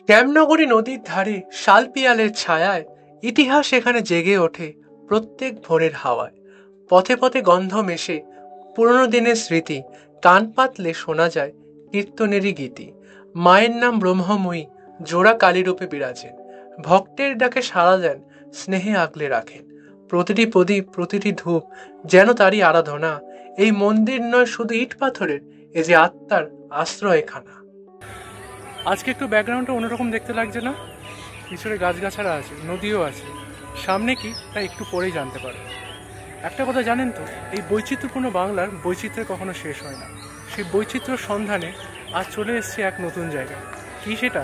শ্যামনগরী নদীর ধারে শালপিয়ালের ছায়ায় ইতিহাস এখানে জেগে ওঠে প্রত্যেক ভোরের হাওয়ায়। পথে পথে গন্ধ মেশে পুরনো দিনের স্মৃতি, কান পাতলে শোনা যায় কীর্তনেরই গীতি। মায়ের নাম ব্রহ্মময়ী, জোড়া কালীরূপে বিরাজেন, ভক্তের ডাকে সাড়া দেন, স্নেহে আগলে রাখেন। প্রতিটি প্রদীপ, প্রতিটি ধূপ যেন তারই আরাধনা। এই মন্দির নয় শুধু ইট পাথরের, এ যে আত্মার আশ্রয়খানা। আজকে একটু ব্যাকগ্রাউন্ডটা অন্যরকম দেখতে লাগছে না? পিছনে গাছগাছাড়া আছে, নদীও আছে, সামনে কি তা একটু পরেই জানতে পারবে। একটা কথা জানেন তো, এই বৈচিত্র্যপূর্ণ বাংলার বৈচিত্র্য কখনো শেষ হয় না। সেই বৈচিত্র্য সন্ধানে আজ চলে এসছে এক নতুন জায়গায়। কি সেটা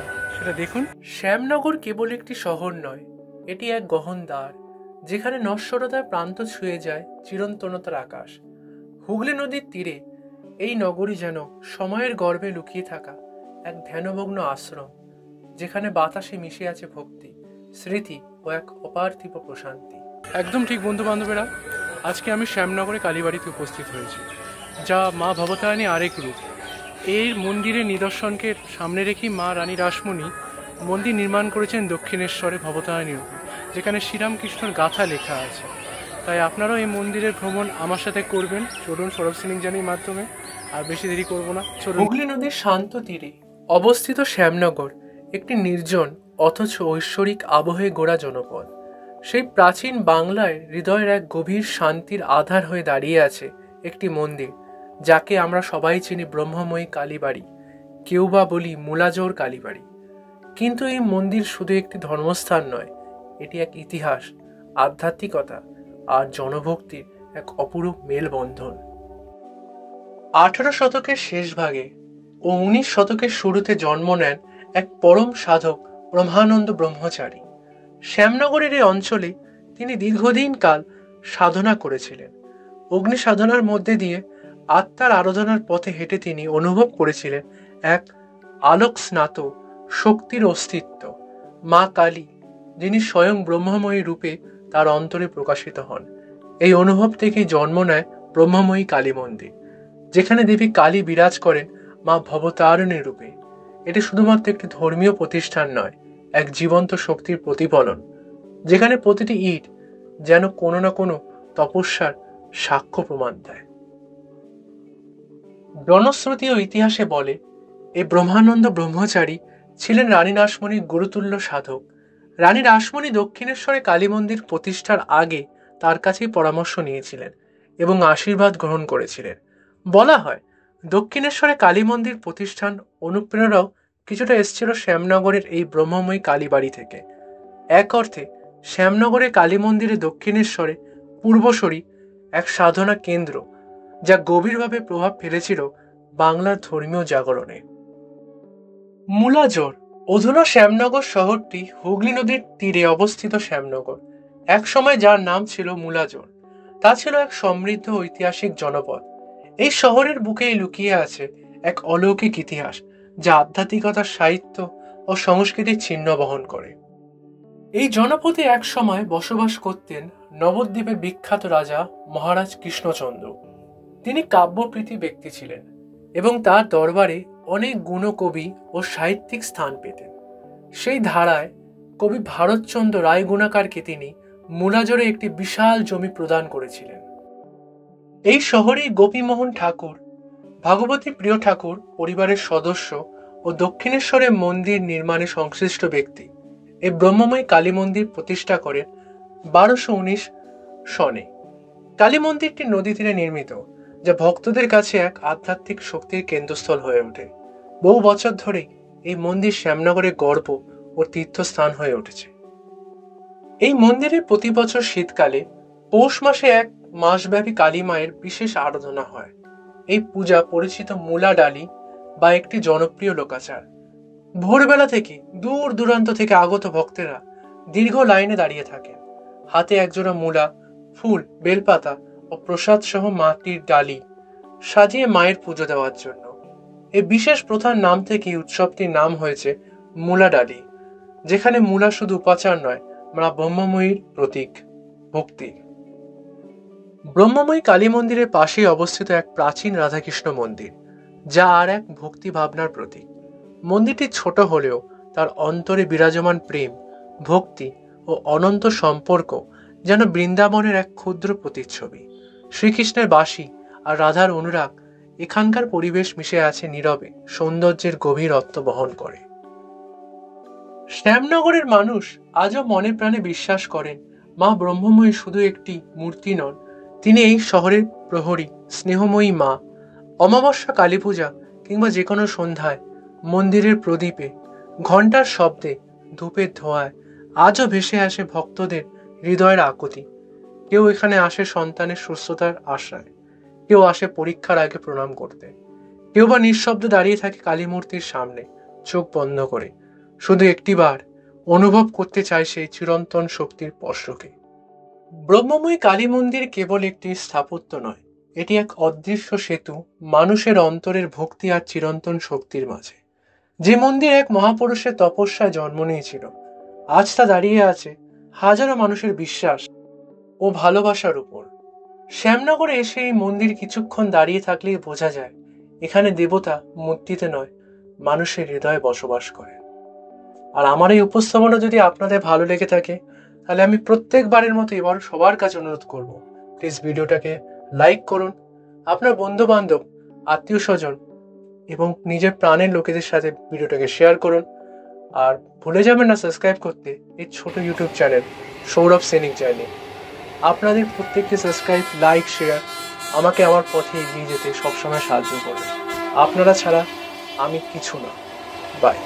দেখুন। শ্যামনগর কেবল একটি শহর নয়, এটি এক গহন দ্বার, যেখানে নশ্বরতার প্রান্ত ছুঁয়ে যায় চিরন্তনতার আকাশ। হুগলি নদীর তীরে এই নগরী যেন সময়ের গর্ভে লুকিয়ে থাকা এক ধ্যানমগ্ন আশ্রম, যেখানে বাতাসে মিশে আছে ভক্তি, স্মৃতি ও এক অপার্থিব প্রশান্তি। একদম ঠিক বন্ধু বান্ধবেরা, আজকে আমি শ্যামনগরে কালীবাড়িতে উপস্থিত হয়েছি, যা মা ভবতারিণী আরেক রূপ। এই মন্দিরের নিদর্শনকে সামনে রেখেই মা রানী রাসমণি মন্দির নির্মাণ করেছেন দক্ষিণেশ্বরে ভবতারিণী রূপে, যেখানে শ্রীরামকৃষ্ণর গাথা লেখা আছে। তাই আপনারাও এই মন্দিরের ভ্রমণ আমার সাথে করবেন। চলুন সৌরভ সিনিংজানির মাধ্যমে, আর বেশি দেরি করবো না, চলুন। হুগলি নদীর শান্ত তীরে অবস্থিত শ্যামনগর একটি নির্জন অথচ ঐশ্বরিক আবহে গোড়া জনপদ। সেই প্রাচীন বাংলায় হৃদয়ের এক গভীর শান্তির আধার হয়ে দাঁড়িয়ে আছে একটি মন্দির, যাকে আমরা সবাই চিনি ব্রহ্মময়ী কালীবাড়ি, কেউ বা বলি মূলাজোর কালীবাড়ি। কিন্তু এই মন্দির শুধু একটি ধর্মস্থান নয়, এটি এক ইতিহাস, আধ্যাত্মিকতা আর জনভক্তির এক অপরূপ মেলবন্ধন। 18 শতকের শেষ ভাগে ও 19 শতকের শুরুতে জন্ম নেন এক পরম সাধক ব্রহ্মানন্দ ব্রহ্মচারী। শ্যামনগরের এই অঞ্চলে তিনি দীর্ঘদিন কাল সাধনা করেছিলেন। অগ্নি সাধনার মধ্যে দিয়ে আত্মার আরাধনার পথে হেঁটে তিনি অনুভব করেছিলেন এক আলোক স্নাত শক্তির অস্তিত্ব, মা কালী, যিনি স্বয়ং ব্রহ্মময়ী রূপে তার অন্তরে প্রকাশিত হন। এই অনুভব থেকেই জন্ম নেয় ব্রহ্মময়ী কালী মন্দির, যেখানে দেবী কালী বিরাজ করেন মা ভবতারিণী রূপে। এটি শুধুমাত্র একটি ধর্মীয় প্রতিষ্ঠান নয়, এক জীবন্ত শক্তির প্রতিফলন, যেখানে প্রতিটি ইট যেন কোনো না কোনো তপস্যার সাক্ষ্য প্রমাণ দেয়। জনশ্রুতি ও ইতিহাসে বলে এই ব্রহ্মানন্দ ব্রহ্মচারী ছিলেন রানী রাসমণির গুরুতুল্য সাধক। রানী রাসমণি দক্ষিণেশ্বরে কালী মন্দির প্রতিষ্ঠার আগে তার কাছেই পরামর্শ নিয়েছিলেন এবং আশীর্বাদ গ্রহণ করেছিলেন। বলা হয় দক্ষিণেশ্বরে কালী মন্দির প্রতিষ্ঠান অনুপ্রেরণাও কিছুটা এসেছিল শ্যামনগরের এই ব্রহ্মময়ী কালীবাড়ি থেকে। এক অর্থে শ্যামনগরে কালী মন্দিরে দক্ষিণেশ্বরে পূর্বসরী এক সাধনা কেন্দ্র, যা গভীরভাবে প্রভাব ফেলেছিল বাংলার ধর্মীয় জাগরণে। মূলাজোর অধুনা শ্যামনগর শহরটি হুগলি নদীর তীরে অবস্থিত। শ্যামনগর এক সময় যার নাম ছিল মূলাজোর, তা ছিল এক সমৃদ্ধ ঐতিহাসিক জনপদ। এই শহরের বুকেই লুকিয়ে আছে এক অলৌকিক ইতিহাস, যা আধ্যাত্মিকতার, সাহিত্য ও সংস্কৃতির চিহ্ন বহন করে। এই জনপদে এক সময় বসবাস করতেন নবদ্বীপের বিখ্যাত রাজা মহারাজ কৃষ্ণচন্দ্র। তিনি কাব্যপ্রীতি ব্যক্তি ছিলেন এবং তার দরবারে অনেক গুণকবি ও সাহিত্যিক স্থান পেতেন। সেই ধারায় কবি ভারতচন্দ্র রায়গুণাকারকে তিনি মূলাজোরে একটি বিশাল জমি প্রদান করেছিলেন। এই শহরেই গোপীমোহন ঠাকুর, ভাগবতী প্রিয় ঠাকুর পরিবারের সদস্য ও দক্ষিণেশ্বরের মন্দির নির্মাণে সংশ্লিষ্ট ব্যক্তি এই ব্রহ্মময়ী কালী মন্দির প্রতিষ্ঠা করেন 1219 সনে। কালী মন্দিরটি নদী তীরে নির্মিত, যা ভক্তদের কাছে এক আধ্যাত্মিক শক্তির কেন্দ্রস্থল হয়ে ওঠে। বহু বছর ধরে এই মন্দির শ্যামনগরের গর্ব ও তীর্থস্থান হয়ে উঠেছে। এই মন্দিরে প্রতি বছর শীতকালে পৌষ মাসে এক মাসব্যাপী কালী মায়ের বিশেষ আরাধনা হয়। এই পূজা পরিচিত মূলা ডালি বা একটি জনপ্রিয় লোকাচার। ভোরবেলা থেকে দূর দূরান্ত থেকে আগত ভক্তেরা দীর্ঘ লাইনে দাঁড়িয়ে থাকেন, হাতে একজোড়া মূলা, ফুল, বেলপাতা ও প্রসাদ সহ মাটির ডালি সাজিয়ে মায়ের পুজো দেওয়ার জন্য। এই বিশেষ প্রথার নাম থেকে উৎসবটির নাম হয়েছে মূলা ডালি, যেখানে মূলা শুধু উপাচার নয়, মা ব্রহ্মময়ীর প্রতীক, ভক্তি। ব্রহ্মময়ী কালী মন্দিরের পাশেই অবস্থিত এক প্রাচীন রাধাকৃষ্ণ মন্দির, যা আর এক ভক্তি ভাবনার প্রতীক। মন্দিরটি ছোট হলেও তার অন্তরে বিরাজমান প্রেম, ভক্তি ও অনন্ত সম্পর্ক যেন বৃন্দাবনের এক ক্ষুদ্র প্রতিচ্ছবি। শ্রীকৃষ্ণের বাঁশি আর রাধার অনুরাগ এখানকার পরিবেশ মিশে আছে নীরবে, সৌন্দর্যের গভীর অর্থ বহন করে। শ্যামনগরের মানুষ আজও মনে প্রাণে বিশ্বাস করেন মা ব্রহ্মময়ী শুধু একটি মূর্তি নন, তিনি এই শহরের প্রহরী, স্নেহময়ী মা। অমাবস্যা, কালী পূজা কিংবা যে কোনো সন্ধ্যায় মন্দিরের প্রদীপে, ঘণ্টার শব্দে, ধূপের ধোঁয়ায় আজও ভেসে আসে ভক্তদের হৃদয়ের আকুতি। কেউ এখানে আসে সন্তানের সুস্থতার আশায়, কেউ আসে পরীক্ষার আগে প্রণাম করতে, কেউ বা নিঃশব্দে দাঁড়িয়ে থাকে কালী মূর্তির সামনে, চোখ বন্ধ করে, শুধু একটিবার অনুভব করতে চায় সেই চিরন্তন শক্তির স্পর্শকে। ব্রহ্মময়ী কালী মন্দির কেবল একটি স্থাপত্য নয়, এটি এক অদৃশ্য সেতু মানুষের অন্তরের ভক্তি আর চিরন্তন শক্তির মাঝে। যে মন্দির এক মহাপুরুষের তপস্যায় জন্ম নিয়েছিল, আজ তা দাঁড়িয়ে আছে হাজারো মানুষের বিশ্বাস ও ভালোবাসার উপর। শ্যামনগরে এসে এই মন্দির কিছুক্ষণ দাঁড়িয়ে থাকলেই বোঝা যায় এখানে দেবতা মূর্তিতে নয়, মানুষের হৃদয়ে বসবাস করে। আর আমার এই উপস্থাপনা যদি আপনাদের ভালো লেগে থাকে, তাহলে আমি প্রত্যেকবারের মতো এবার সবার কাছে অনুরোধ করব, প্লিজ ভিডিওটাকে লাইক করুন, আপনার বন্ধু বান্ধব, আত্মীয় স্বজন এবং নিজের প্রাণের লোকেদের সাথে ভিডিওটাকে শেয়ার করুন। আর ভুলে যাবেন না সাবস্ক্রাইব করতে এই ছোট ইউটিউব চ্যানেল সৌরভ সৈনিক জার্নি। আপনাদের প্রত্যেকটি সাবস্ক্রাইব, লাইক, শেয়ার আমাকে আমার পথে এগিয়ে যেতে সবসময় সাহায্য করবে। আপনারা ছাড়া আমি কিছু না। বাই।